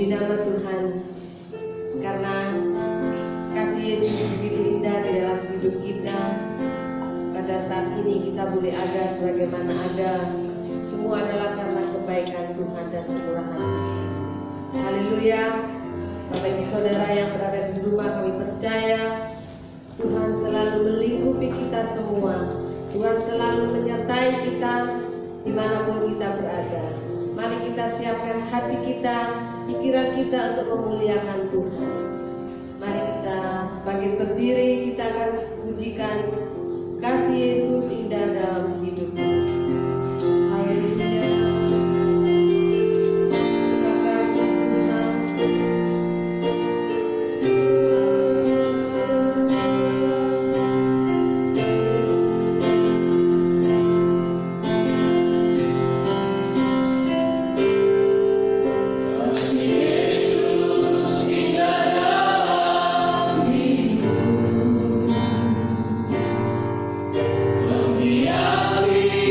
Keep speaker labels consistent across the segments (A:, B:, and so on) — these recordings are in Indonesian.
A: Puji nama Tuhan, karena kasih Yesus begitu indah di dalam hidup kita. Pada saat ini kita boleh ada sebagaimana ada, semua adalah karena kebaikan Tuhan dan kemurahan Tuhan. Haleluya. Bapak Ibu Saudara yang berada di rumah, kami percaya Tuhan selalu melingkupi kita semua. Tuhan selalu menyertai kita dimanapun kita berada. Mari kita siapkan hati kita, pikiran kita untuk memuliakan Tuhan. Mari kita bangkit berdiri, kita akan pujikan kasih Yesus indah dalam hidup kita. Haleluya. Terima kasih Tuhan.
B: Yes.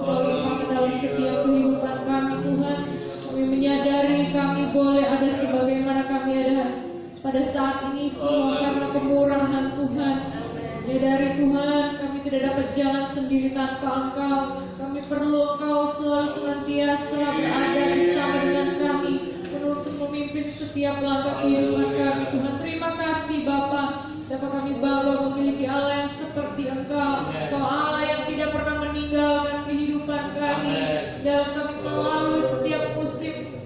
B: Engkau limpahkan dalam setiap kehidupan kami Tuhan. Kami menyadari kami boleh ada sebagaimana kami ada pada saat ini semua karena kemurahan Tuhan. Menyadari Tuhan kami tidak dapat jalan sendiri tanpa Engkau. Kami perlu Engkau selalu senantiasa berada bersama dengan kami, menuntun memimpin setiap langkah kehidupan kami Tuhan. Terima kasih Bapa. Dapat kami bangga memiliki Allah yang seperti Engkau. Engkau Allah yang tidak pernah meninggalkan kehidupan kami. Dalam kami melalui setiap musim,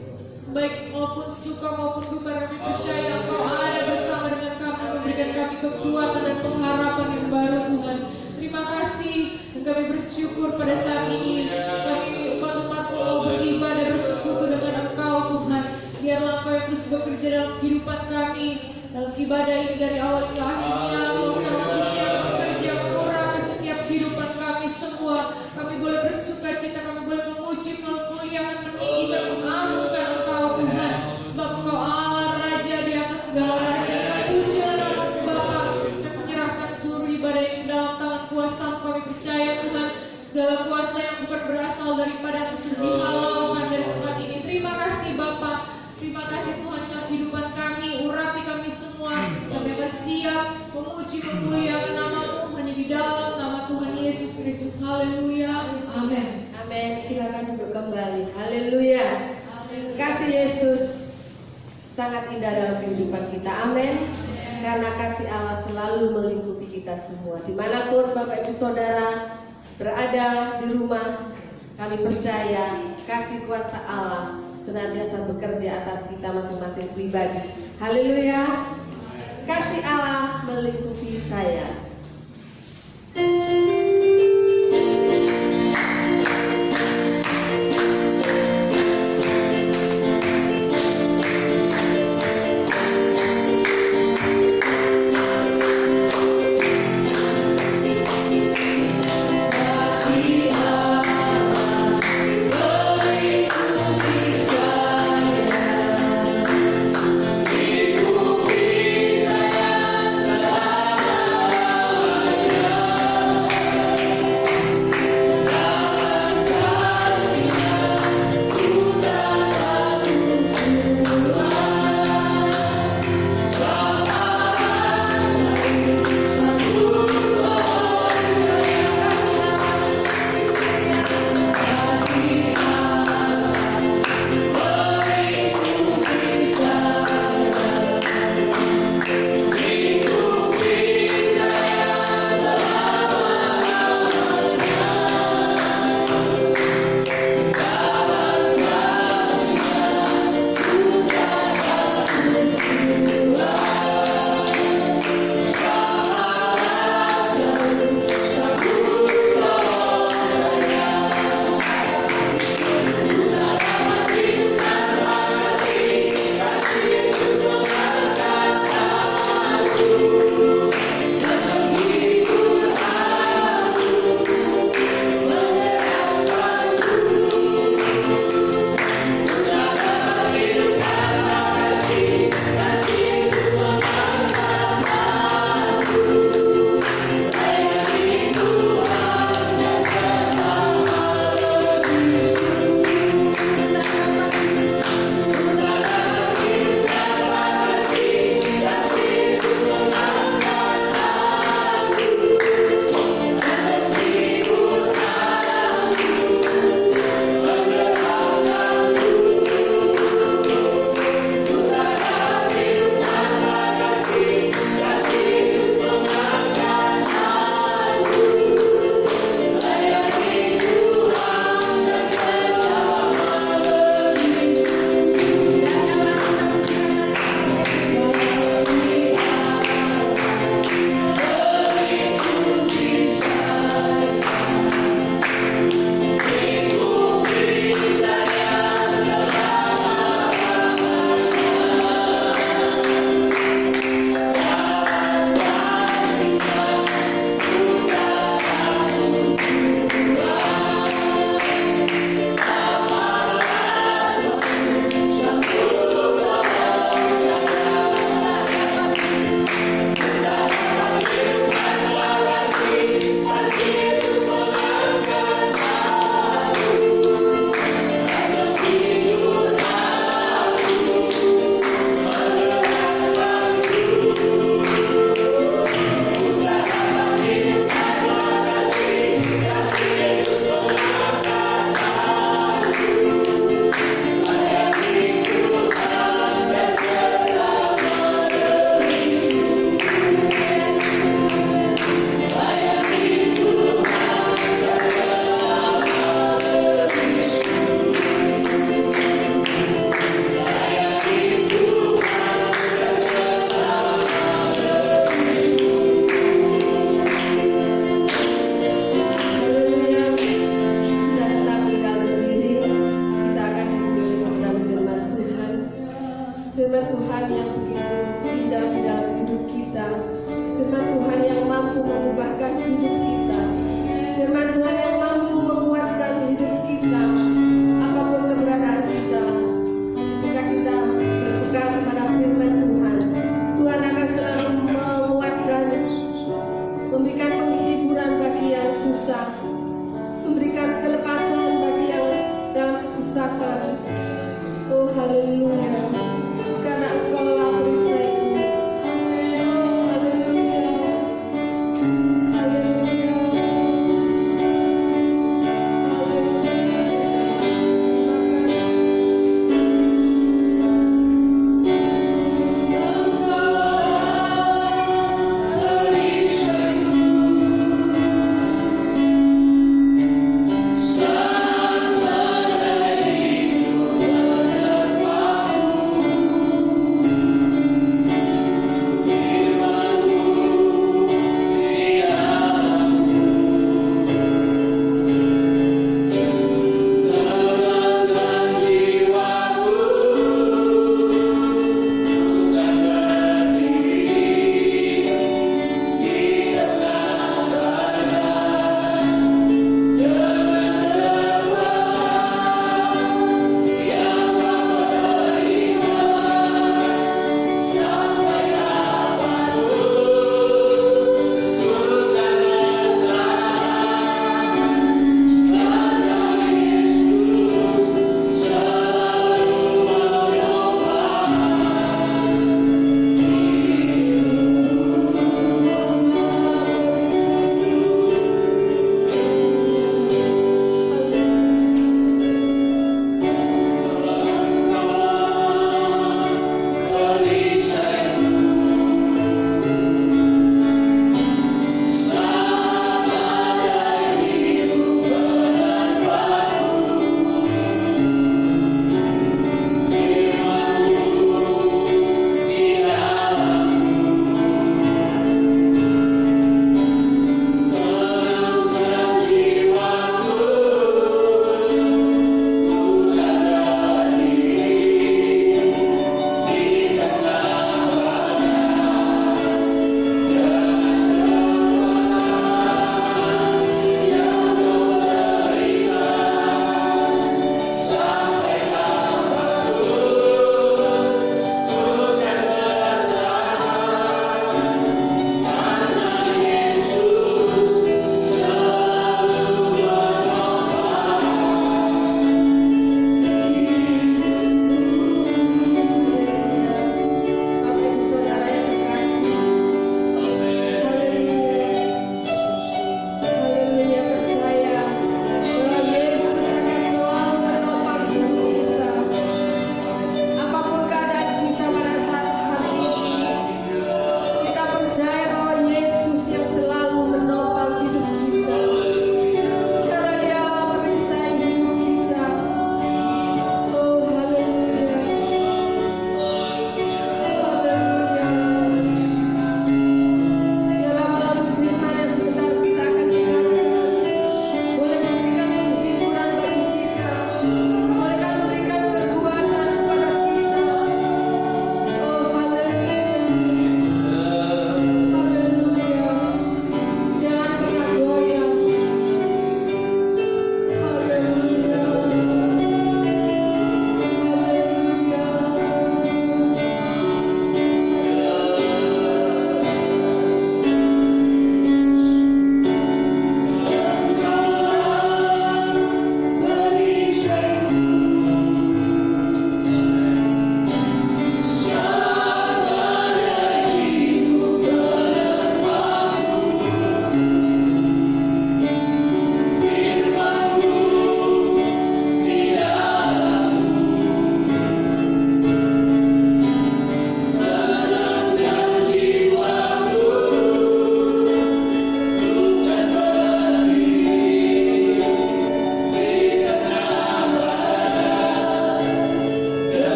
B: baik maupun suka maupun duka, kami percaya Engkau ada bersama dengan kami, memberikan kami kekuatan dan pengharapan yang baru Tuhan. Terima kasih dan kami bersyukur pada saat ini kami umat-umat-Mu mau beribadah bersekutu dengan Engkau Tuhan. Biarlah Engkau yang terus bekerja dalam kehidupan kami. Dalam ibadah ini dari awal hingga akhirnya, Engkau Sang yang bekerja mengurapi setiap kehidupan kami semua. Kami boleh bersuka cita, kami boleh memuji, memuliakan, meninggikan, mengagungkan Engkau Tuhan. Sebab Engkau Allah Raja di atas segala raja. Kami pujilah nama-Mu Bapa dan menyerahkan seluruh ibadah ini dalam tangan kuasa-Mu. Kami percaya Tuhan, segala kuasa yang bukan berasal daripada-Mu sudah dihalaukan dari tempat ini. Terima kasih Bapa. Terima kasih Tuhan dalam kehidupan kami, urapi kami semua. Kami akan siap memuji, memuliakan nama-Mu hanya di dalam nama Tuhan Yesus Kristus. Haleluya. Amin.
A: Amin. Silakan duduk kembali. Haleluya. Kasih Yesus sangat indah dalam kehidupan kita. Amin. Karena kasih Allah selalu melingkupi kita semua. Dimanapun Bapak Ibu Saudara berada di rumah, kami percaya kasih kuasa Allah senantiasa bekerja atas kita masing-masing pribadi. Haleluya. Kasih Allah melingkupi saya.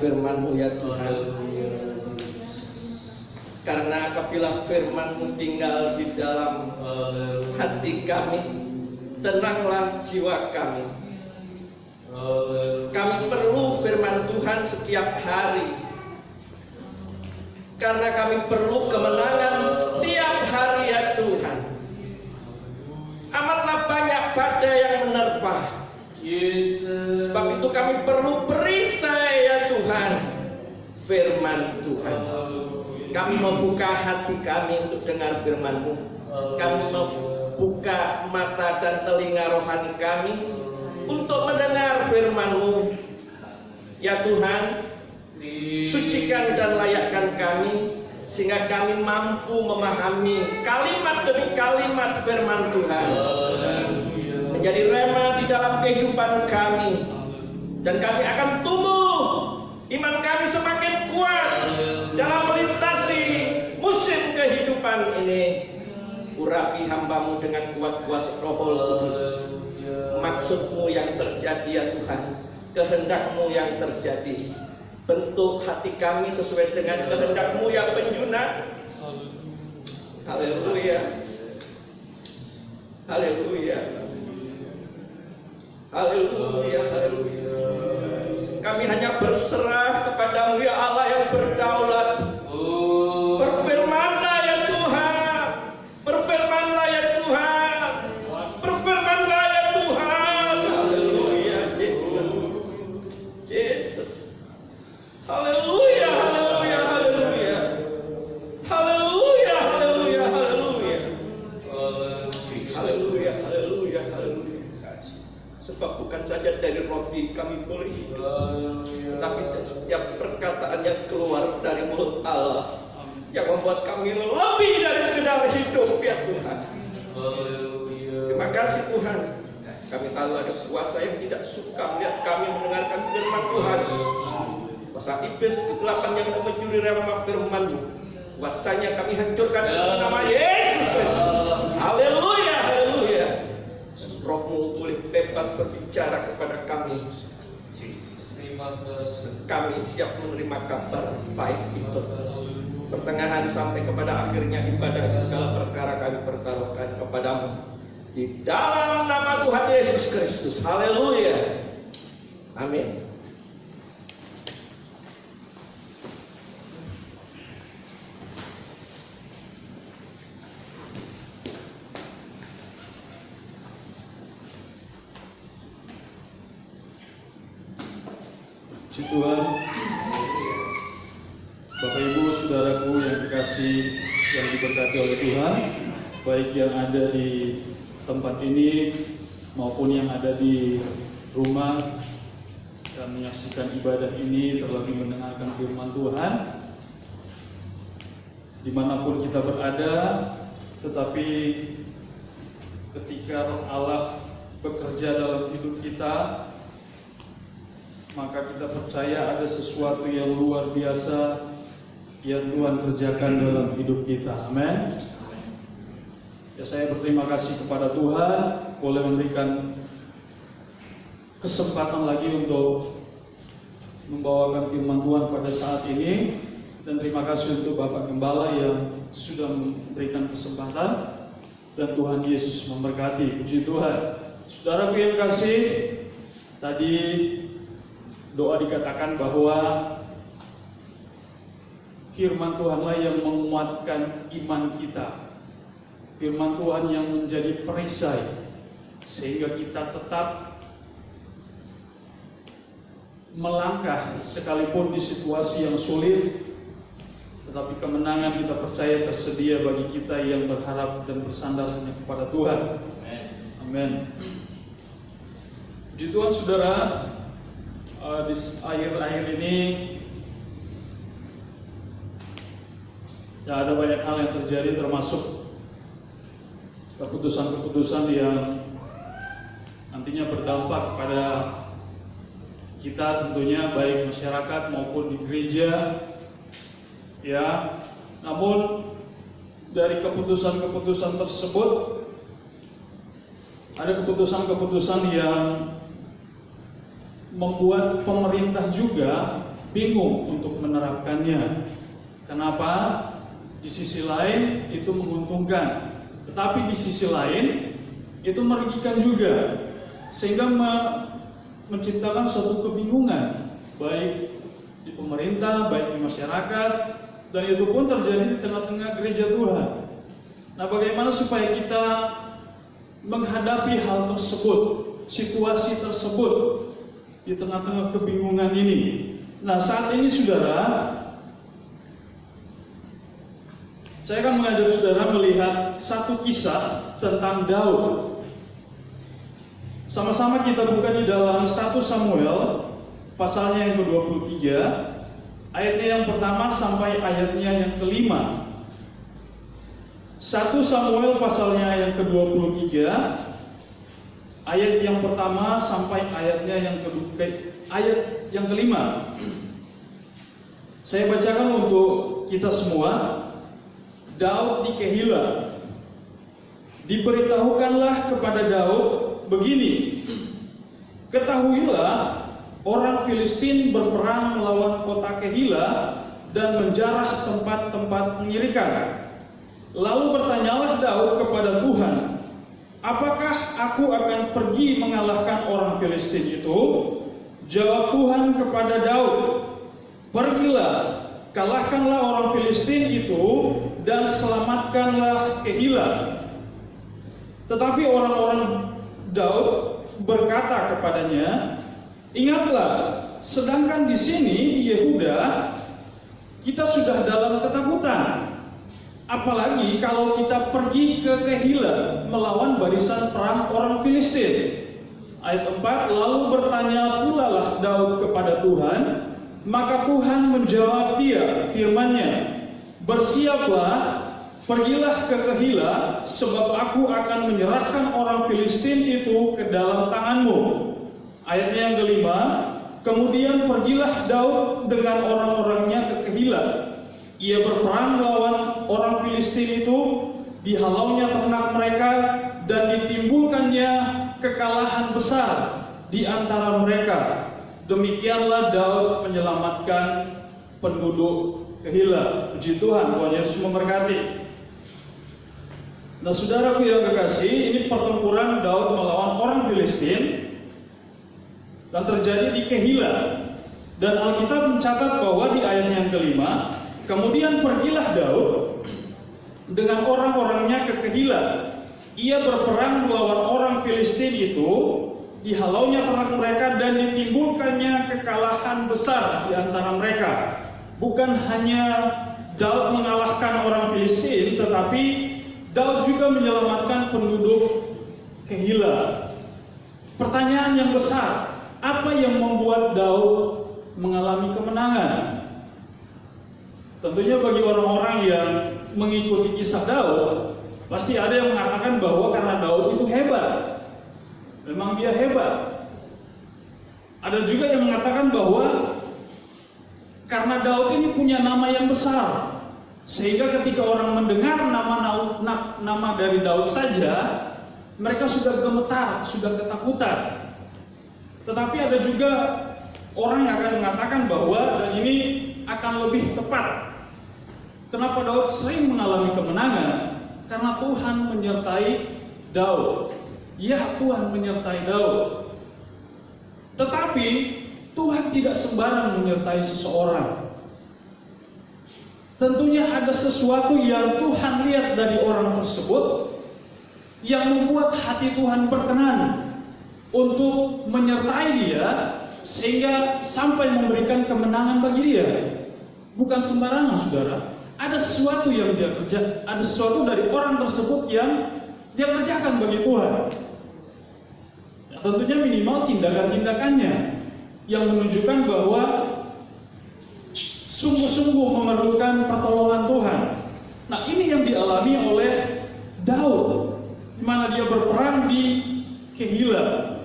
C: firman-Mu ya Tuhan. Karena apabila firman-Mu tinggal di dalam hati kami, tenanglah jiwa kami. Kami perlu firman Tuhan setiap hari, karena kami perlu kemenangan setiap hari ya Tuhan. Amatlah banyak badai yang menerpa, sebab itu kami perlu perisai ya Tuhan firman Tuhan. Kami membuka hati kami untuk dengar firman-Mu. Kami membuka mata dan telinga rohani kami untuk mendengar firman-Mu. Ya Tuhan, sucikan dan layakkan kami, sehingga kami mampu memahami kalimat demi kalimat firman Tuhan, menjadi rema di dalam kehidupan kami. Dan kami akan tumbuh, iman kami semakin kuat dalam melintasi musim kehidupan ini. Urapi hamba-Mu dengan kuat kuasa Roh Kudus. Maksud-Mu yang terjadi ya Tuhan, kehendak-Mu yang terjadi. Bentuk hati kami sesuai dengan kehendak-Mu ya Penjuna. Haleluya. Haleluya. Haleluya. Haleluya. Kami hanya berserah kepada-Mu ya Allah yang berdaulat. Berfirman-Lah ya Tuhan. Berfirman-Lah ya Tuhan. Berfirman-Lah ya Tuhan. Haleluya. Yesus. Haleluya. Haleluya. Haleluya. Haleluya. Haleluya. Haleluya. Haleluya. Haleluya. Haleluya. Sebab bukan saja dari roti kami boleh hidup, tapi setiap perkataan yang keluar dari mulut Allah yang membuat kami lebih dari sekedar hidup ya Tuhan. Terima kasih Tuhan. Kami tahu ada kuasa yang tidak suka melihat kami mendengarkan firman Tuhan. Kuasa iblis kegelapan yang mencuri rema firman-Mu, kuasanya kami hancurkan dalam nama Yesus Kristus. Haleluya. Haleluya. Roh-Mu boleh bebas berbicara kepada kami. Kami siap menerima kabar baik itu. Pertengahan sampai kepada akhirnya ibadah di segala perkara kami pertaruhkan kepada-Mu. Di dalam nama Tuhan Yesus Kristus. Haleluya. Amin.
D: Puji Tuhan. Bapak Ibu Saudaraku yang dikasih, yang diberkati oleh Tuhan, baik yang ada di tempat ini maupun yang ada di rumah dan menyaksikan ibadah ini, terlebih mendengarkan firman Tuhan, dimanapun kita berada. Tetapi ketika Roh Allah bekerja dalam hidup kita, maka kita percaya ada sesuatu yang luar biasa yang Tuhan kerjakan dalam hidup kita. Amin. Ya, saya berterima kasih kepada Tuhan boleh memberikan kesempatan lagi untuk membawakan firman Tuhan pada saat ini. Dan terima kasih untuk Bapak Gembala yang sudah memberikan kesempatan, dan Tuhan Yesus memberkati. Puji Tuhan. Saudaraku yang kasih, tadi doa dikatakan bahwa firman Tuhanlah yang menguatkan iman kita. Firman Tuhan yang menjadi perisai sehingga kita tetap melangkah sekalipun di situasi yang sulit, tetapi kemenangan kita percaya tersedia bagi kita yang berharap dan bersandar hanya kepada Tuhan. Amin. Puji Tuhan, saudara. Di akhir-akhir ini ya ada banyak hal yang terjadi, termasuk keputusan-keputusan yang nantinya berdampak pada kita tentunya, baik masyarakat maupun di gereja. Ya, namun dari keputusan-keputusan tersebut ada keputusan-keputusan yang membuat pemerintah juga bingung untuk menerapkannya. Kenapa? Di sisi lain itu menguntungkan, tetapi di sisi lain itu merugikan juga, sehingga menciptakan suatu kebingungan baik di pemerintah, baik di masyarakat, dan itu pun terjadi di tengah-tengah gereja Tuhan. Nah, bagaimana supaya kita menghadapi hal tersebut, situasi tersebut di tengah-tengah kebingungan ini? Nah, saat ini saudara, saya akan mengajak saudara melihat satu kisah tentang Daud. Sama-sama kita buka di dalam 1 Samuel pasalnya yang ke-23, ayatnya yang pertama sampai ayatnya yang ke-5. 1 Samuel pasalnya yang ke-23, ayat yang pertama sampai ayatnya yang ke-5. Saya bacakan untuk kita semua. Daud di Kehila. Diberitahukanlah kepada Daud begini, ketahuilah orang Filistin berperang melawan kota Kehila dan menjarah tempat-tempat pengirikan. Lalu bertanyalah Daud kepada Tuhan, apakah aku akan pergi mengalahkan orang Filistin itu? Jawab Tuhan kepada Daud, pergilah, kalahkanlah orang Filistin itu dan selamatkanlah Kehila. Tetapi orang-orang Daud berkata kepadanya, ingatlah, sedangkan di sini di Yehuda kita sudah dalam ketakutan. Apalagi kalau kita pergi ke Kehila melawan barisan perang orang Filistin. Ayat 4, lalu bertanya pula lah Daud kepada Tuhan, maka Tuhan menjawab dia, firman-Nya, bersiaplah, pergilah ke Kehila, sebab aku akan menyerahkan orang Filistin itu ke dalam tanganmu. Ayatnya yang ke-5, kemudian pergilah Daud dengan orang-orangnya ke Kehila. Ia berperang melawan orang Filistin itu, dihalaunya ternak mereka, dan ditimbulkannya kekalahan besar di antara mereka. Demikianlah Daud menyelamatkan penduduk Kehila. Puji Tuhan, Tuhan Yesus memberkati. Nah, saudaraku yang kekasih, ini pertempuran Daud melawan orang Filistin dan terjadi di Kehila. Dan Alkitab mencatat bahwa di ayat yang ke-5, kemudian pergilah Daud dengan orang-orangnya ke Kehila. Ia berperang melawan orang Filistin itu, dihalaunya ternak mereka dan ditimbulkannya kekalahan besar di antara mereka. Bukan hanya Daud mengalahkan orang Filistin, tetapi Daud juga menyelamatkan penduduk Kehila. Pertanyaan yang besar, apa yang membuat Daud mengalami kemenangan? Tentunya bagi orang-orang yang mengikuti kisah Daud, pasti ada yang mengatakan bahwa karena Daud itu hebat. Memang dia hebat. Ada juga yang mengatakan bahwa karena Daud ini punya nama yang besar, sehingga ketika orang mendengar nama dari Daud saja, mereka sudah gemetar, sudah ketakutan. Tetapi ada juga orang yang akan mengatakan bahwa, dan ini akan lebih tepat, kenapa Daud sering mengalami kemenangan? Karena Tuhan menyertai Daud. Ya, Tuhan menyertai Daud. Tetapi Tuhan tidak sembarang menyertai seseorang. Tentunya ada sesuatu yang Tuhan lihat dari orang tersebut yang membuat hati Tuhan berkenan untuk menyertai dia sehingga sampai memberikan kemenangan bagi dia. Bukan sembarangan, saudara. Ada sesuatu yang dia kerja, ada sesuatu dari orang tersebut yang dia kerjakan bagi Tuhan. Ya, tentunya minimal tindakan-tindakannya yang menunjukkan bahwa sungguh-sungguh memerlukan pertolongan Tuhan. Nah, ini yang dialami oleh Daud, di mana dia berperang di Kehila.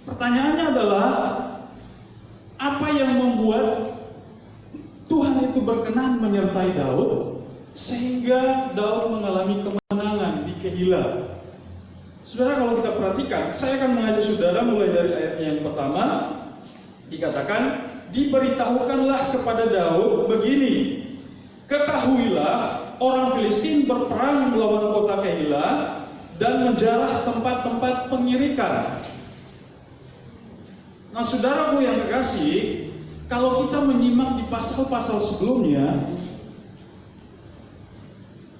D: Pertanyaannya adalah, apa yang membuat Tuhan itu berkenan menyertai Daud sehingga Daud mengalami kemenangan di Kehila? Saudara, kalau kita perhatikan, saya akan mengajak saudara mulai dari ayat yang pertama Dikatakan, diberitahukanlah kepada Daud begini, ketahuilah orang Filistin berperang melawan kota Keila dan menjarah tempat-tempat pengirikan. Nah, saudaraku yang terkasih, kalau kita menyimak di pasal-pasal sebelumnya,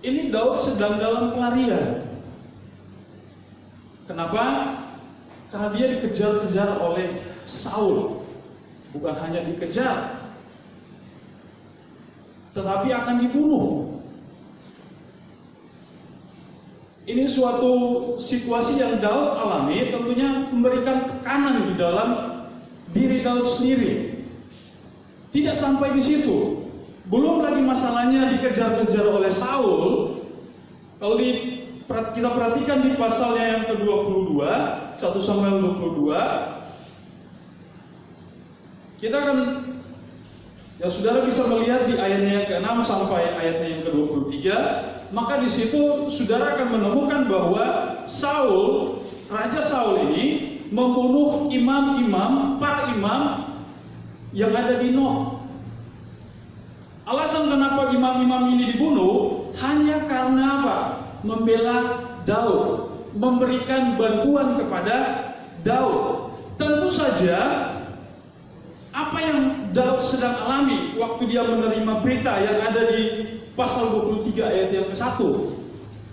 D: ini Daud sedang dalam pelarian. Kenapa? Karena dia dikejar-kejar oleh Saul. Bukan hanya dikejar, tetapi akan dibunuh. Ini suatu situasi yang Daud alami, tentunya memberikan tekanan di dalam diri Daud sendiri. Tidak sampai di situ, belum lagi masalahnya dikejar-kejar oleh Saul. Kalau kita perhatikan di pasalnya yang ke-22, 1 Samuel 22, kita akan, ya saudara bisa melihat di ayatnya yang ke-6 sampai ayatnya yang ke-23. Maka di situ saudara akan menemukan bahwa Saul, Raja Saul ini membunuh imam-imam, para imam yang ada di Nob. Alasan kenapa imam-imam ini dibunuh hanya karena apa? Membela Daud, memberikan bantuan kepada Daud. Tentu saja apa yang Daud sedang alami waktu dia menerima berita yang ada di pasal 23 ayat yang ke-1,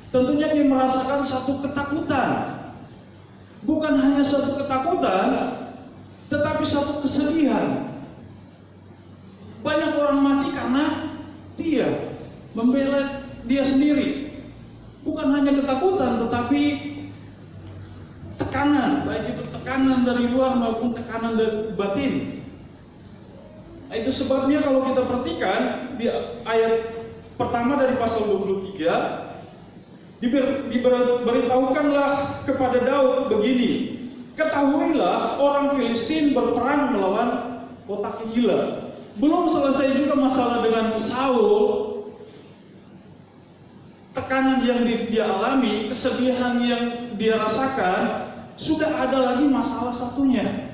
D: tentunya dia merasakan satu ketakutan. Bukan hanya satu ketakutan, tetapi satu kesedihan. Banyak orang mati karena dia membela dia sendiri. Bukan hanya ketakutan, tetapi tekanan, baik itu tekanan dari luar maupun tekanan dari batin. Nah, itu sebabnya kalau kita perhatikan di ayat pertama dari pasal 23, diberitahukanlah kepada Daud begini, ketahuilah orang Filistin berperang melawan kota Keila. Belum selesai juga masalah dengan Saul, tekanan yang dia alami, kesedihan yang dia rasakan, sudah ada lagi masalah satunya.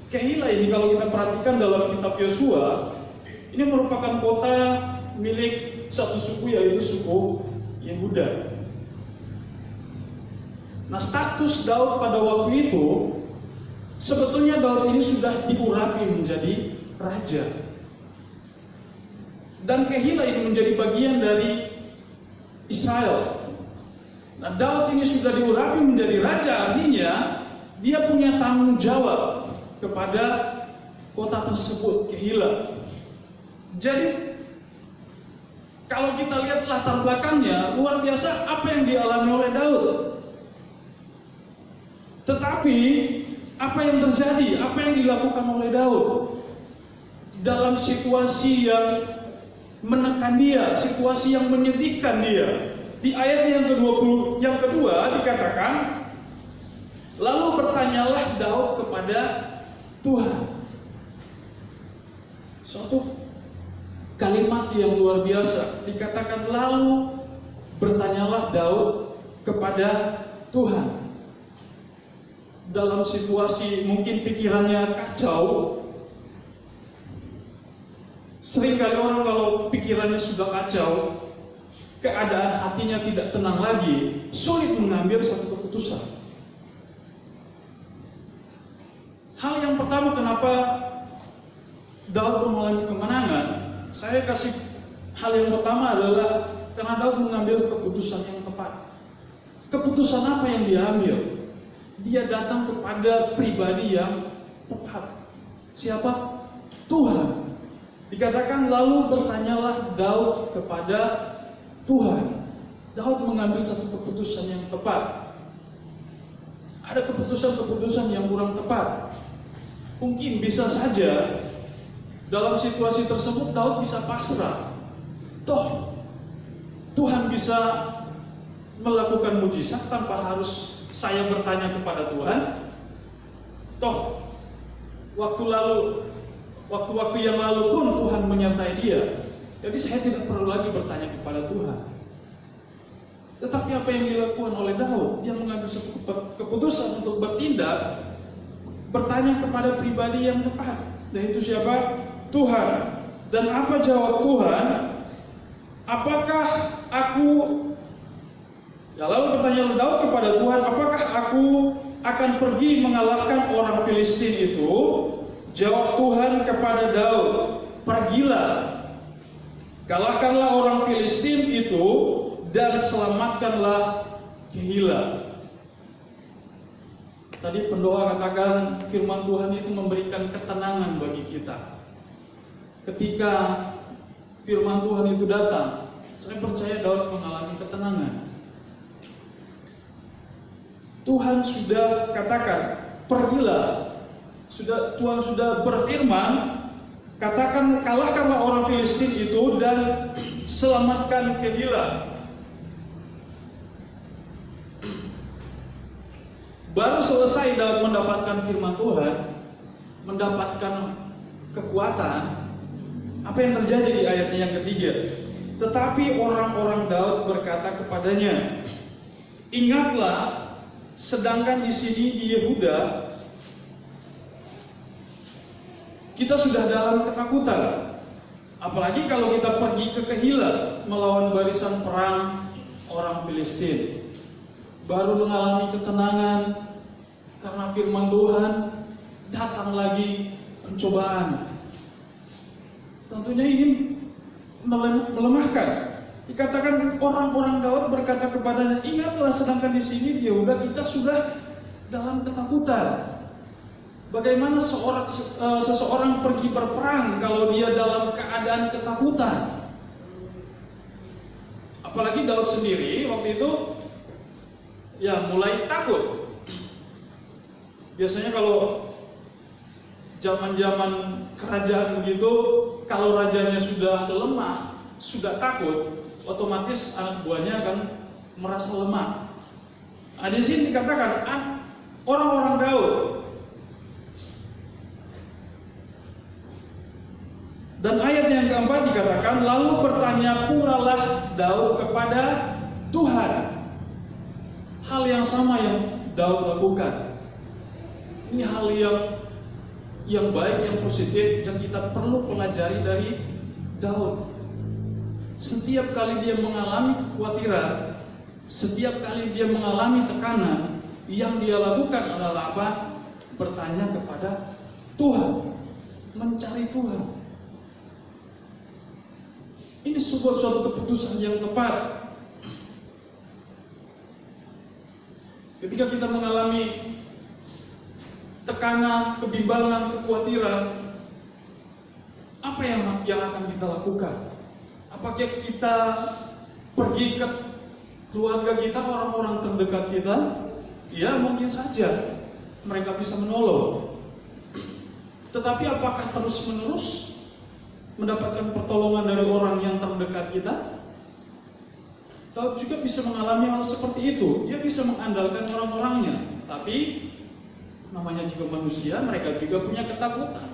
D: Keila ini kalau kita perhatikan dalam kitab Yosua, ini merupakan kota milik satu suku, yaitu suku Yehuda. Nah, status Daud pada waktu itu, sebetulnya Daud ini sudah diurapi menjadi raja. Dan Keila ini menjadi bagian dari Israel. Nah, Daud ini sudah diurapi menjadi raja, artinya dia punya tanggung jawab kepada kota tersebut, Keila. Jadi kalau kita lihat latar belakangnya, luar biasa apa yang dialami oleh Daud. Tetapi apa yang terjadi, apa yang dilakukan oleh Daud dalam situasi yang menekan dia, situasi yang menyedihkan dia. Di ayat yang kedua dikatakan, lalu bertanyalah Daud kepada Tuhan. Suatu kalimat yang luar biasa, dikatakan lalu bertanyalah Daud kepada Tuhan. Dalam situasi mungkin pikirannya kacau. Seringkali orang kalau pikirannya sudah kacau, keadaan hatinya tidak tenang lagi, sulit mengambil satu keputusan. Hal yang pertama kenapa Daud mengalami kemenangan, saya kasih hal yang pertama adalah karena Daud mengambil keputusan yang tepat. Keputusan apa yang dia ambil? Dia datang kepada pribadi yang tepat. Siapa? Tuhan. Dikatakan lalu bertanyalah Daud kepada Tuhan. Daud mengambil satu keputusan yang tepat. Ada keputusan-keputusan yang kurang tepat. Mungkin bisa saja dalam situasi tersebut Daud bisa pasrah. Toh Tuhan bisa melakukan mujizat tanpa harus saya bertanya kepada Tuhan. Toh waktu-waktu yang lalu pun Tuhan menyertai dia. Jadi saya tidak perlu lagi bertanya kepada Tuhan. Tetapi apa yang dilakukan oleh Daud, dia mengambil satu keputusan untuk bertindak bertanya kepada pribadi yang tepat, yaitu siapa? Tuhan. Dan apa jawab Tuhan? Apakah aku, ya lalu bertanya Daud kepada Tuhan, apakah aku akan pergi mengalahkan orang Filistin itu? Jawab Tuhan kepada Daud, pergilah, kalahkanlah orang Filistin itu dan selamatkanlah Keila. Tadi pendoa katakan firman Tuhan itu memberikan ketenangan bagi kita. Ketika firman Tuhan itu datang, saya percaya Daud mengalami ketenangan. Tuhan sudah katakan, pergilah. Tuhan sudah berfirman, katakan kalahkanlah orang Filistin itu dan selamatkan Keila. Baru selesai Daud mendapatkan firman Tuhan, mendapatkan kekuatan, apa yang terjadi di ayatnya yang ketiga? Tetapi orang-orang Daud berkata kepadanya, ingatlah, sedangkan di sini di Yehuda kita sudah dalam ketakutan. Apalagi kalau kita pergi ke Keila melawan barisan perang orang Filistin. Baru mengalami ketenangan karena firman Tuhan, datang lagi pencobaan. Tentunya ini melemahkan. Dikatakan orang-orang Daud berkata kepadanya, ingatlah sedangkan di sini di Yehuda kita sudah dalam ketakutan. Bagaimana seseorang pergi berperang kalau dia dalam keadaan ketakutan? Apalagi Daud sendiri waktu itu ya mulai takut. Biasanya kalau zaman-zaman kerajaan begitu, kalau rajanya sudah lemah, sudah takut, otomatis anak buahnya akan merasa lemah. Nah, di sini dikatakan orang-orang Daud. Dan ayat yang keempat dikatakan, lalu bertanya pula lah Daud kepada Tuhan. Hal yang sama yang Daud lakukan. Ini hal yang baik, yang positif, yang kita perlu pelajari dari Daud. Setiap kali dia mengalami kekhawatiran, setiap kali dia mengalami tekanan, yang dia lakukan adalah apa? Bertanya kepada Tuhan, mencari Tuhan. Ini suatu keputusan yang tepat. Ketika kita mengalami tekanan, kebimbangan, kekhawatiran, apa yang akan kita lakukan? Apakah kita pergi ke keluarga kita, orang-orang terdekat kita? Ya, mungkin saja mereka bisa menolong. Tetapi apakah terus-menerus mendapatkan pertolongan dari orang yang terdekat kita? Daud juga bisa mengalami hal seperti itu. Dia bisa mengandalkan orang-orangnya, tapi namanya juga manusia, mereka juga punya ketakutan.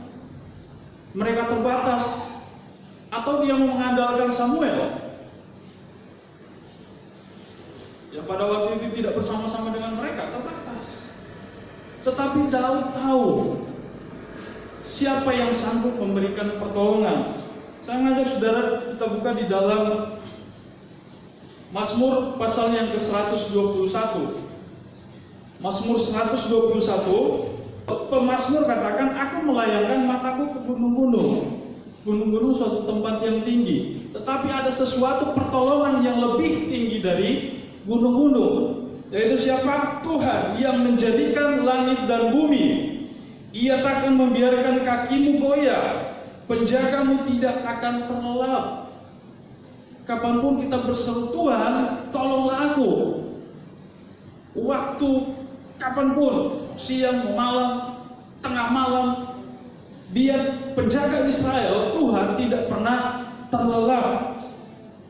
D: Mereka terbatas. Atau dia mau mengandalkan Samuel, yang pada waktu itu tidak bersama-sama dengan mereka, terbatas. Tetapi Daud tahu siapa yang sanggup memberikan pertolongan. Saya mengajak saudara kita buka di dalam Mazmur pasal yang ke-121. Mazmur 121, pemazmur katakan, aku melayangkan mataku ke gunung-gunung. Gunung-gunung suatu tempat yang tinggi, tetapi ada sesuatu pertolongan yang lebih tinggi dari gunung-gunung, yaitu siapa? Tuhan yang menjadikan langit dan bumi. Ia takkan membiarkan kakimu goyah, penjagamu tidak akan terlelap. Kapanpun kita berseru, Tuhan, tolonglah aku. Waktu kapanpun, siang, malam, tengah malam, Dia penjaga Israel, Tuhan tidak pernah terlelap.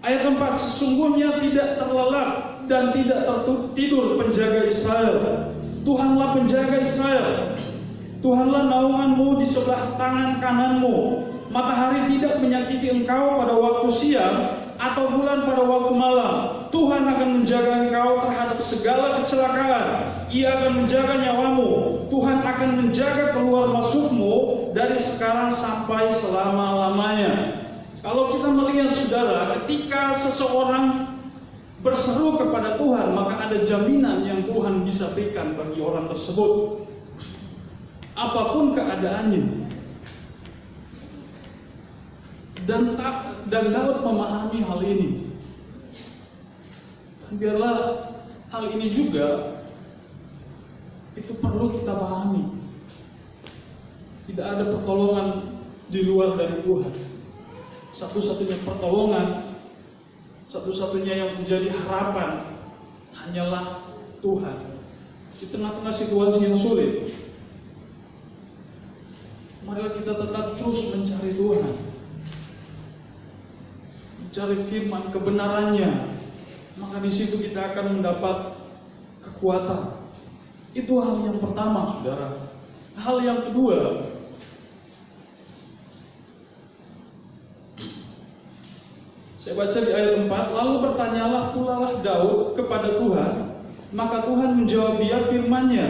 D: Ayat 4, sesungguhnya tidak terlelap dan tidak tertidur penjaga Israel. Tuhanlah penjaga Israel. Tuhanlah naunganmu di sebelah tangan kananmu. Matahari tidak menyakiti engkau pada waktu siang, atau bulan pada waktu malam. Tuhan akan menjaga engkau terhadap segala kecelakaan. Ia akan menjaga nyawamu. Tuhan akan menjaga keluar masukmu dari sekarang sampai selama-lamanya. Kalau kita melihat saudara, ketika seseorang berseru kepada Tuhan, maka ada jaminan yang Tuhan bisa berikan bagi orang tersebut. Apapun keadaannya. Dan Daud memahami hal ini. Dan biarlah hal ini juga itu perlu kita pahami. Tidak ada pertolongan di luar dari Tuhan. Satu-satunya pertolongan, satu-satunya yang menjadi harapan hanyalah Tuhan. Di tengah-tengah situasi yang sulit, marilah kita tetap terus mencari Tuhan, mencari firman kebenarannya. Maka di situ kita akan mendapat kekuatan. Itu hal yang pertama, saudara. Hal yang kedua, saya baca di ayat 4, lalu bertanyalah pulalah Daud kepada Tuhan, maka Tuhan menjawab dia firman-Nya,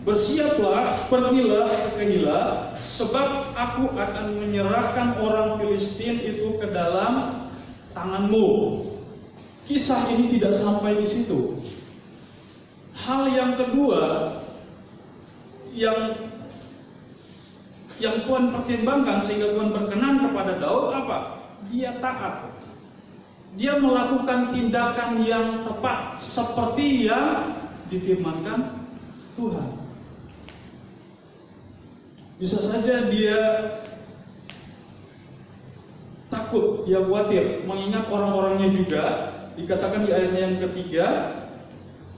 D: bersiaplah, pergilah ke Keila, sebab aku akan menyerahkan orang Filistin itu ke dalam tanganmu. Kisah ini tidak sampai di situ. Hal yang kedua yang Tuhan pertimbangkan sehingga Tuhan berkenan kepada Daud apa? Dia taat. Dia melakukan tindakan yang tepat seperti yang difirmankan Tuhan. Bisa saja dia takut, dia khawatir, mengingat orang-orangnya juga. Dikatakan di ayatnya yang ketiga,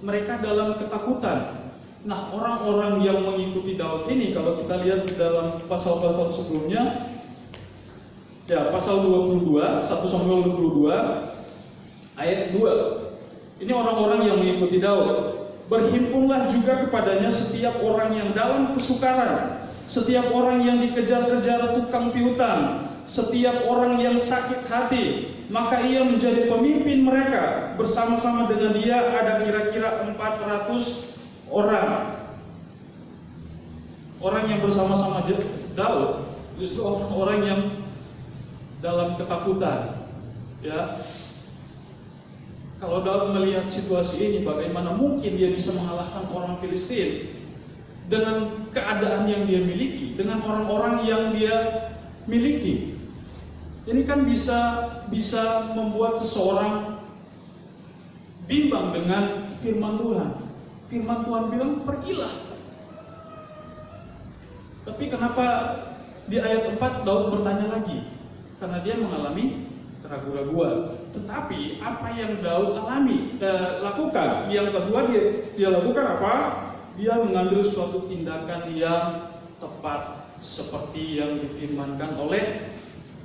D: mereka dalam ketakutan. Nah, orang-orang yang mengikuti Daud ini, kalau kita lihat di dalam pasal-pasal sebelumnya, ya pasal 22, 1 Samuel 22, ayat 2. Ini orang-orang yang mengikuti Daud. Berhimpunlah juga kepadanya setiap orang yang dalam kesukaran, setiap orang yang dikejar-kejar tukang piutang, setiap orang yang sakit hati, maka ia menjadi pemimpin mereka. Bersama-sama dengan dia ada kira-kira 400 orang. Orang yang bersama-sama Daud justru orang-orang yang dalam ketakutan. Ya. Kalau Daud melihat situasi ini, bagaimana mungkin dia bisa mengalahkan orang Filistin dengan keadaan yang dia miliki, dengan orang-orang yang dia miliki. Ini kan bisa membuat seseorang bimbang dengan firman Tuhan. Firman Tuhan bilang pergilah. Tapi kenapa di ayat 4 Daud bertanya lagi? Karena dia mengalami keraguan-raguan. Tetapi apa yang Daud lakukan? Yang kedua dia lakukan apa? Dia mengambil suatu tindakan yang tepat seperti yang difirmankan oleh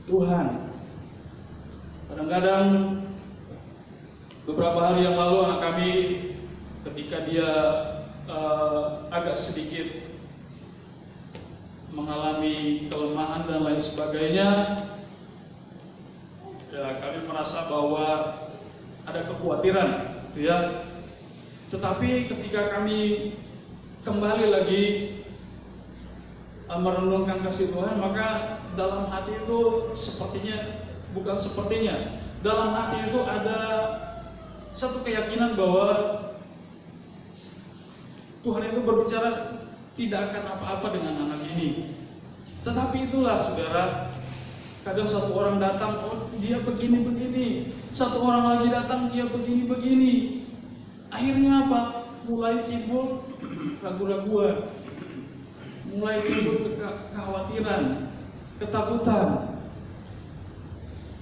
D: Tuhan. Kadang-kadang beberapa hari yang lalu anak kami ketika dia agak sedikit mengalami kelemahan dan lain sebagainya, ya kami merasa bahwa ada kekhawatiran, gitu ya. Tetapi ketika kami kembali lagi merenungkan kasih Tuhan, maka dalam hati itu dalam hati itu ada satu keyakinan bahwa Tuhan itu berbicara tidak akan apa-apa dengan anak ini. Tetapi itulah saudara, kadang satu orang datang, oh dia begini-begini, satu orang lagi datang, dia begini-begini. Akhirnya apa? Mulai timbul ragu-raguan, mulai timbul kekhawatiran, ketakutan.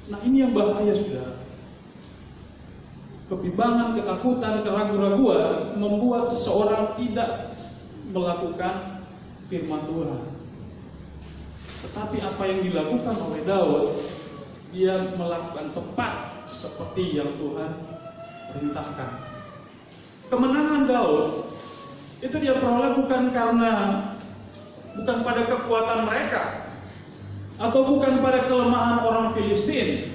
D: Nah ini yang bahaya sudah. Kebimbangan, ketakutan, keraguan-raguan membuat seseorang tidak melakukan firman Tuhan. Tetapi apa yang dilakukan oleh Daud, dia melakukan tepat seperti yang Tuhan perintahkan. Kemenangan Daud itu dia peroleh bukan pada kekuatan mereka, atau bukan pada kelemahan orang Filistin,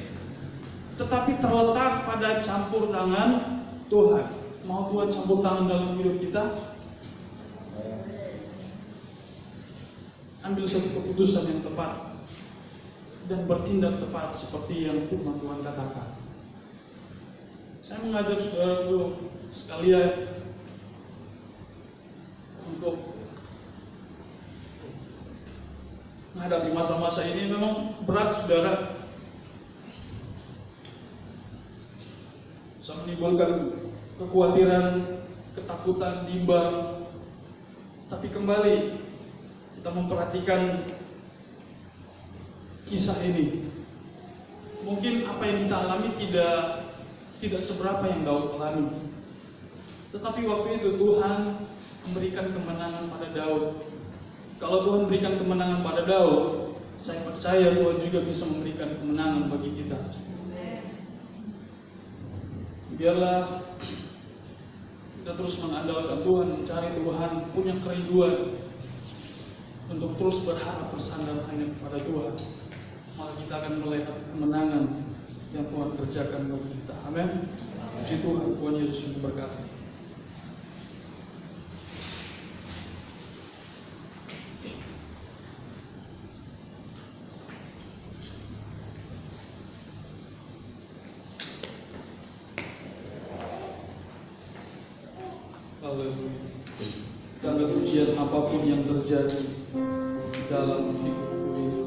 D: tetapi terletak pada campur tangan Tuhan. Mau Tuhan campur tangan dalam hidup kita? Ambil suatu keputusan yang tepat dan bertindak tepat seperti yang firman Tuhan katakan. Saya mengajak saudara sekalian untuk menghadapi masa-masa ini. Memang berat, saudara. Bisa menimbulkan kekhawatiran, ketakutan, bimbang. Tapi kembali kita memperhatikan kisah ini. Mungkin apa yang kita alami tidak seberapa yang Daud alami. Tetapi waktu itu Tuhan memberikan kemenangan pada Daud. Kalau Tuhan berikan kemenangan pada Daud, saya percaya Tuhan juga bisa memberikan kemenangan bagi kita. Biarlah kita terus mengandalkan Tuhan, mencari Tuhan, punya kerinduan untuk terus berharap bersandar hanya kepada Tuhan. Maka kita akan melihat kemenangan yang Tuhan kerjakan bagi kita. Amin. Puji Tuhan, Tuhan Yesus memberkati. Haleluya. Karena ujian apapun yang terjadi dalam hidupku ini.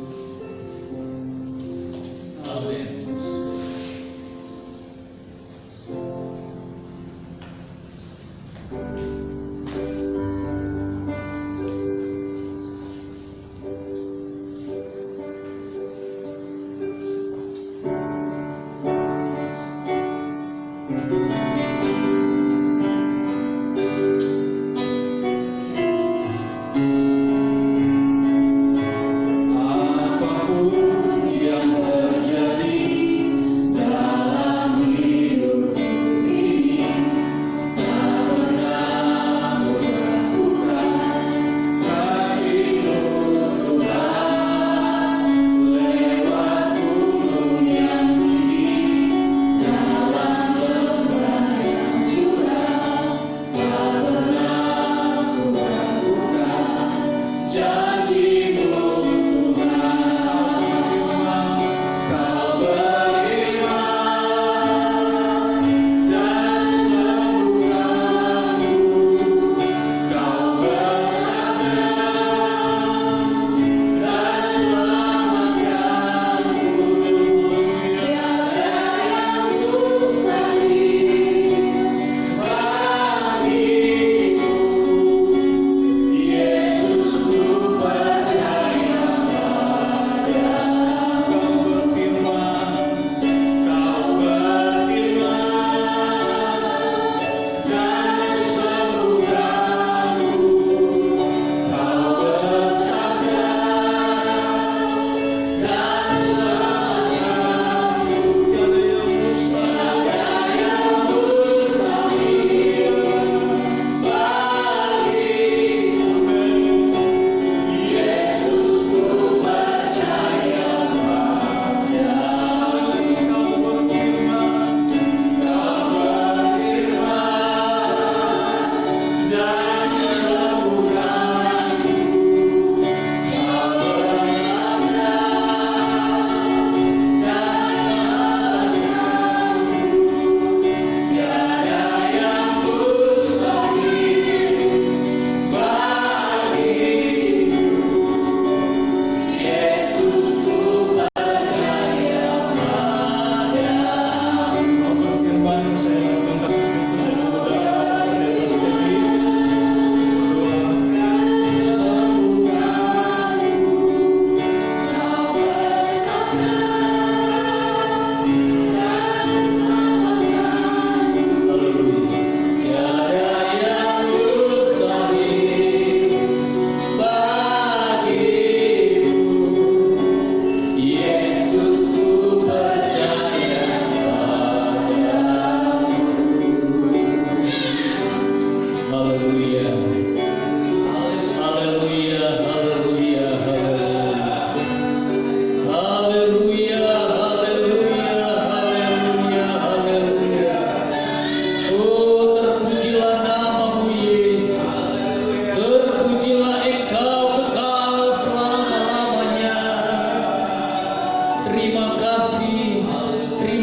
D: Amin.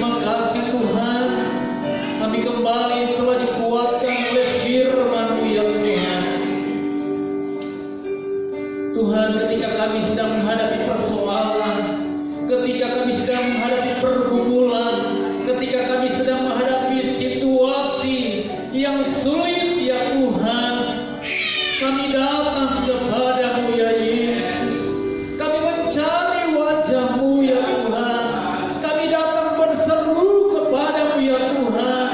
D: Terima kasih Tuhan, kami kembali telah dikuatkan oleh firman-Mu ya Tuhan. Tuhan, ketika kami sedang menghadapi persoalan, ketika kami sedang menghadapi pergumulan, ketika kami sedang menghadapi situasi yang sulit ya Tuhan, kami datang kepadamu ya Yesus. Kami mencari wajah-Mu ya Tuhan. Kami datang berseru kepadamu ya Tuhan.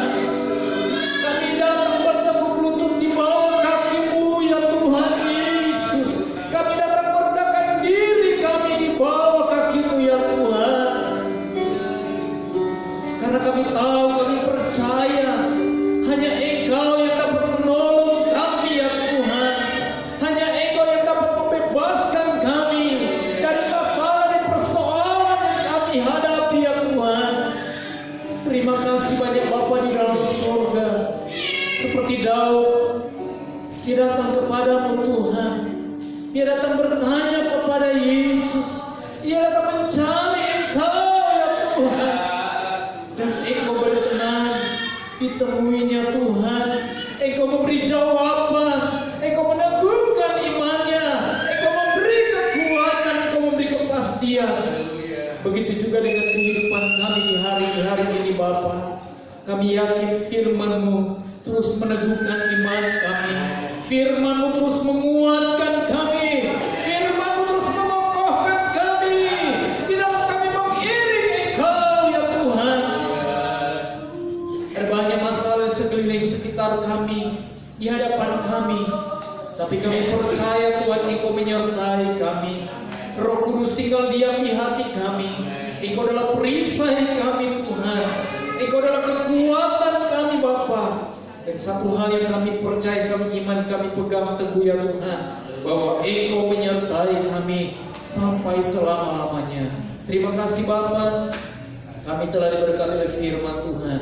D: Kami datang bertekuk lutut di bawah kaki-Mu ya Tuhan Yesus. Kami datang merendahkan diri kami di bawah kaki-Mu ya Tuhan. Karena kami tahu, kami percaya hanya Engkau yang dapat menolong kami ya Tuhan. Hanya Engkau yang dapat membebaskan kami dari masalah dan persoalan yang kami hadapi ya Tuhan. Terima kasih banyak Bapa di dalam surga. Seperti Daud, dia datang kepadamu Tuhan. Dia datang bertanya kepada Yesus. Dia datang mencari Engkau ya Tuhan. Dan Engkau berkenan ditemuinya Tuhan. Engkau memberi jawaban. Engkau meneguhkan imannya. Engkau memberi kekuatan. Engkau memberi kepastian. Begitu juga dengan kehidupan kami di hari-hari ini Bapa. Kami yakin firman-Mu terus meneguhkan iman kami. Firman-Mu terus menguatkan kami. Firman-Mu terus mengokohkan kami. Di dalam kami mengiring Engkau ya Tuhan. Ada banyak masalah di sekeliling sekitar kami, di hadapan kami. Tapi kami percaya Tuhan Engkau menyertai kami. Roh Kudus tinggal diam di hati kami. Engkau adalah perisai kami Tuhan. Engkau adalah kekuatan kami Bapa. Dan satu hal yang kami percaya, kami iman, kami pegang teguh ya Tuhan, bahwa Engkau menyertai kami sampai selama-lamanya. Terima kasih Bapa. Kami telah diberkati oleh firman Tuhan.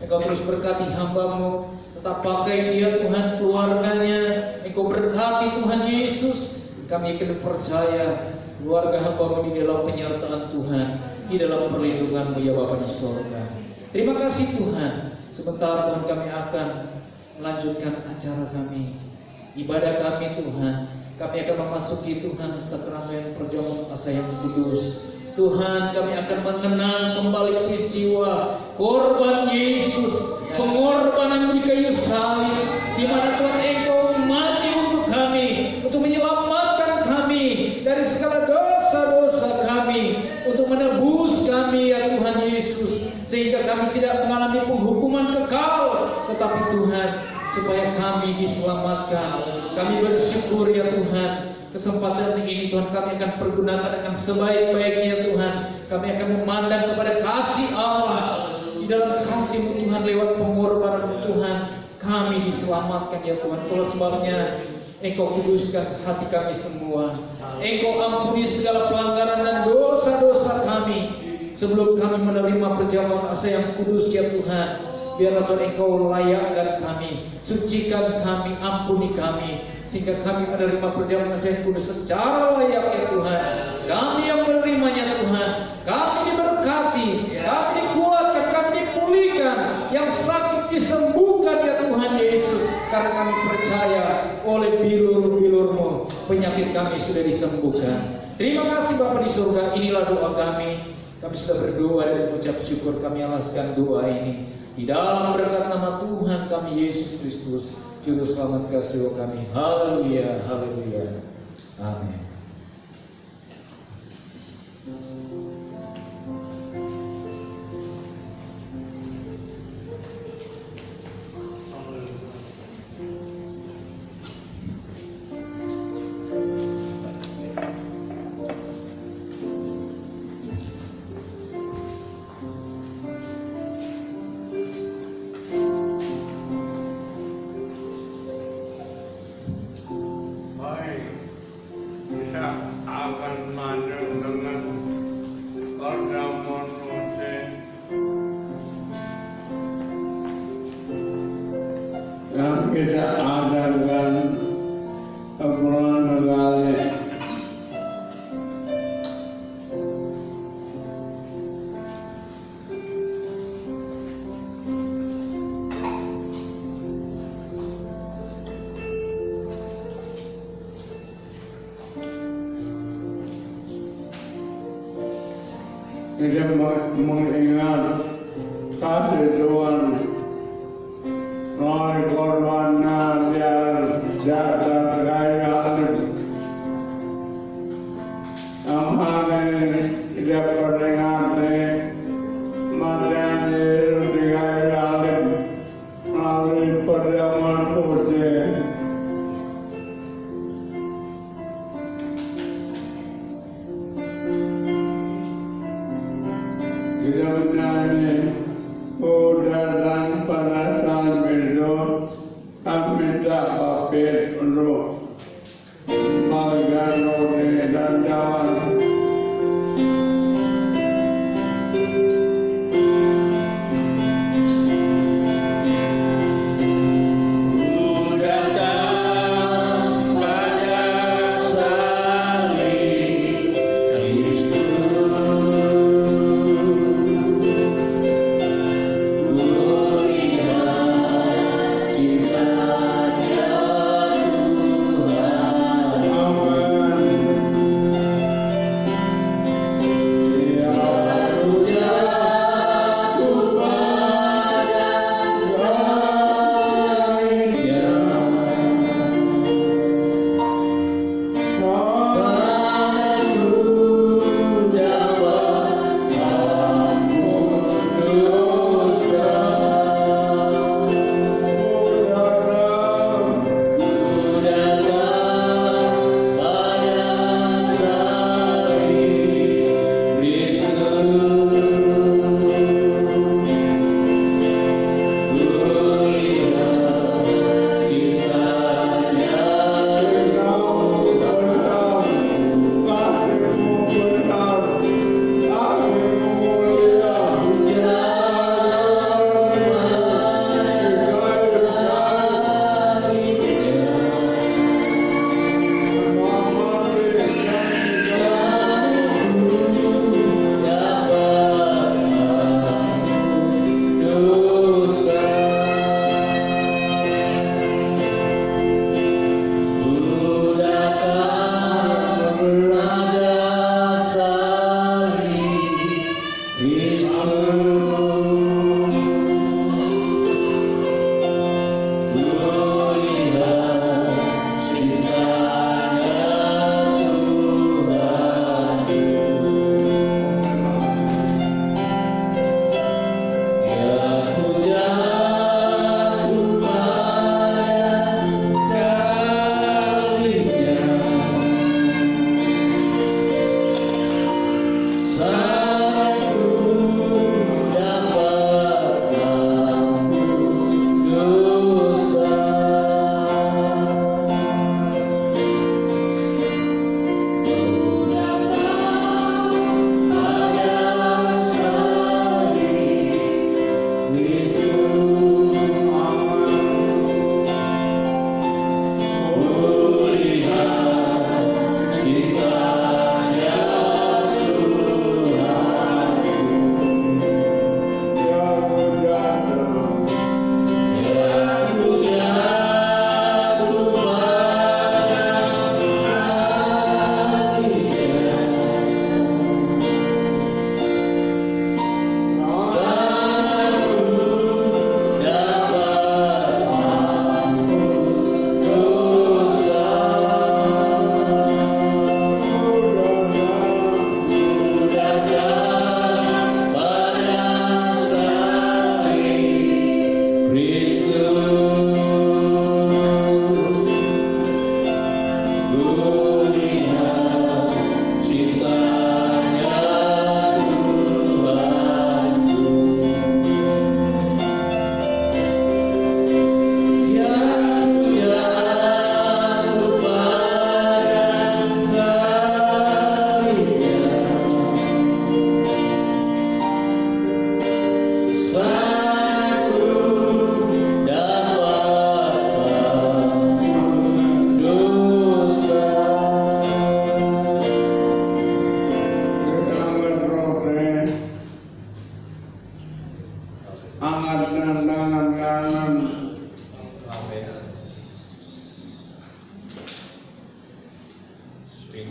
D: Engkau terus berkati hamba-Mu. Tetap pakai dia Tuhan, keluarganya. Engkau berkati Tuhan Yesus. Kami akan percaya keluarga hamba-Mu di dalam penyertaan Tuhan, di dalam perlindungan-Mu ya Bapa di surga. Terima kasih Tuhan. Sebentar Tuhan kami akan melanjutkan acara kami, ibadah kami Tuhan. Kami akan memasuki Tuhan sakramen perjamuan asa yang kudus. Tuhan, kami akan mengenang kembali peristiwa korban Yesus, pengorbanan di kayu salib, di mana Tuhan Engkau mati untuk kami, untuk menyelamatkan kami dari segala dosa-dosa kami, untuk menebus kami ya Tuhan Yesus, sehingga kami tidak mengalami penghukuman kekal, tetapi Tuhan, supaya kami diselamatkan. Kami bersyukur ya Tuhan. Kesempatan ini Tuhan kami akan pergunakan dengan sebaik-baiknya Tuhan. Kami akan memandang kepada kasih Allah. Di dalam kasih-Mu Tuhan, lewat pengorbanan-Mu Tuhan, kami diselamatkan ya Tuhan. Itulah sebabnya Engkau kuduskan hati kami semua. Engkau ampuni segala pelanggaran dan dosa-dosa kami sebelum kami menerima perjamuan asa yang kudus ya Tuhan. Biarlah Tuhan Engkau layakkan kami, sucikan kami, ampuni kami, sehingga kami menerima perjamuan asa yang kudus secara layak ya Tuhan. Kami yang menerimanya Tuhan, kami diberkati, kami dikuatkan, kami dipulihkan, yang sakit disembuhkan ya Tuhan Yesus. Karena kami percaya oleh bilur-bilur-Mu penyakit kami sudah disembuhkan. Terima kasih Bapa di surga, inilah doa kami. Kami sudah berdoa dan mengucap syukur, kami alaskan doa ini di dalam berkat nama Tuhan kami Yesus Kristus, Juru Selamat kasih kami. Haleluya, haleluya, amin.
E: Kita adakan obrolan negara. kita mengingat kasih Tuhan melalui korbannya dia jatuh kaya yang hari kita peringati kematian Yesus di kayu salib melalui perjamuan putih. Kita menyanyi dan pada saat besok kami tak pamit untuk makan roti dan cawan.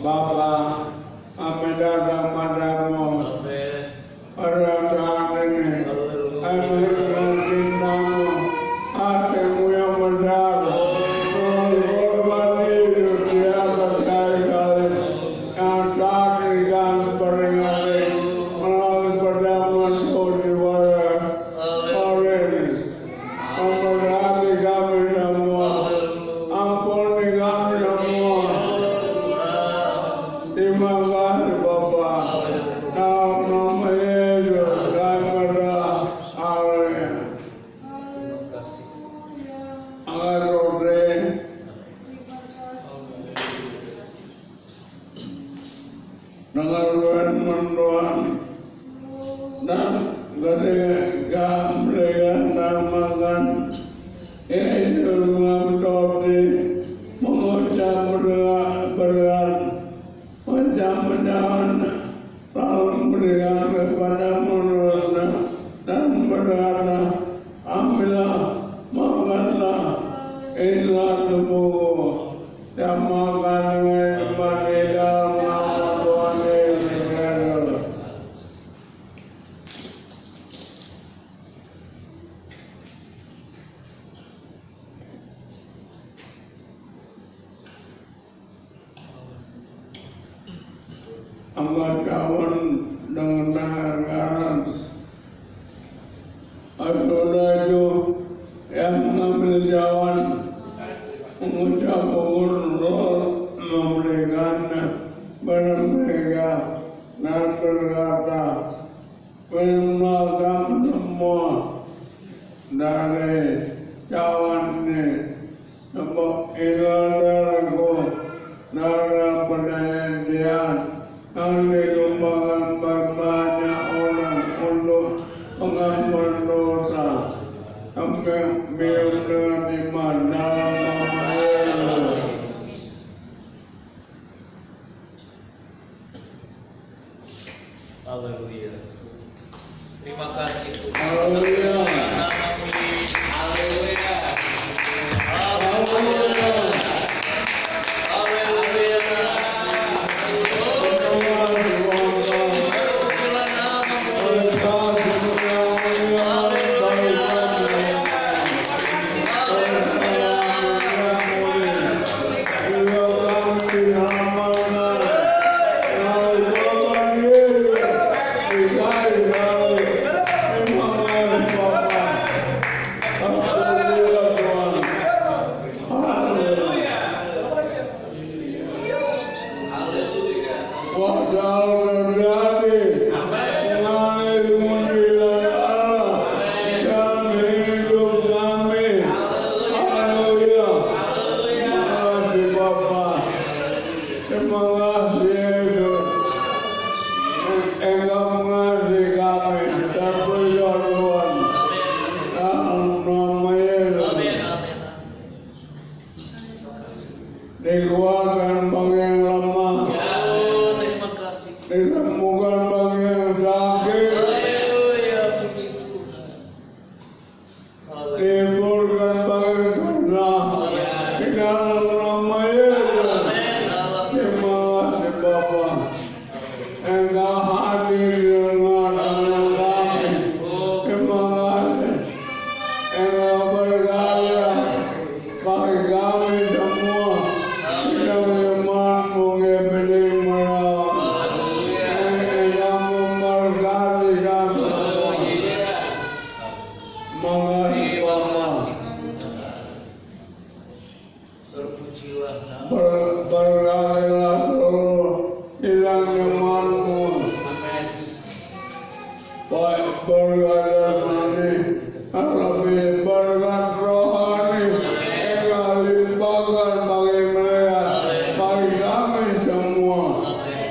C: Bapa, kami datang padamu
E: kami dengan cintamu, hatimu yang besar, mengorbankan hidup di atas kayu-kayu yang sakit dan peringati melalui perjamuan suci pada hari ini. Memberkati kami semua, ampuni kami semua. Terima kasih Bapa. Dalam nama Yesus kami berdoa. Amin. Angkat roti. Dengan firman Tuhan dan ketika mereka makan, Yesus mengambil roti, mengucap berdoa, mengucap lalu memberikan kepada muridnya dan berkata, ambillah, makanlah, inilah tubuhku, yang makan dengan iman di dalam nama Tuhan Yesus Kristus. Angkat cawan dengan tangan kanan. Saudara itu yang mengambil cawan, mengucap roh, memberikannya kepada mereka dan berkata, minumlah kamu semua dari cawan ini, sebab inilah darahku, darah perjanjian yang ditumpahkan bagi banyak orang untuk pengampunan dosa. Kami minum dengan iman dalam nama Yesus.
F: Haleluya. Terima kasih Tuhan.
E: Haleluya.
F: Haleluya. Haleluya. Dikeluarkan bagi yang lemah, Terima kasih.
E: disembuhkan bagi yang sakit,
F: Haleluya. Puji Tuhan. Haleluya.
E: dihiburkan bagi yang susah. Di dalam nama Yesus. Terima kasih Bapa. Engkau hadir di tengah-tengah kami. Terima kasih. Engkau berkarya bagi kami semua. Yang imanmu yang menerima. Engkau memberkati kami. Mengerti Bapa.
F: Terpujilah nama.
E: Berkatilah seluruh hilang imanmu.
F: Amin.
E: Baik berkat jasmani, lebih berkat rohani, engkau limpahkan bagi mereka, bagi kami semua.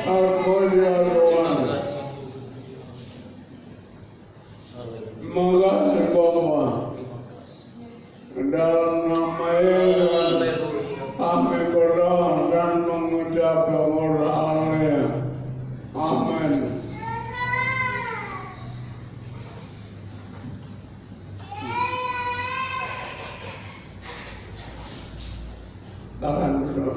E: Terpujilah Tuhan. Terima kasih Bapa. Dalam nama Yesus kami berdoa dan mengucap permohonannya. Amin. Tahan dulu.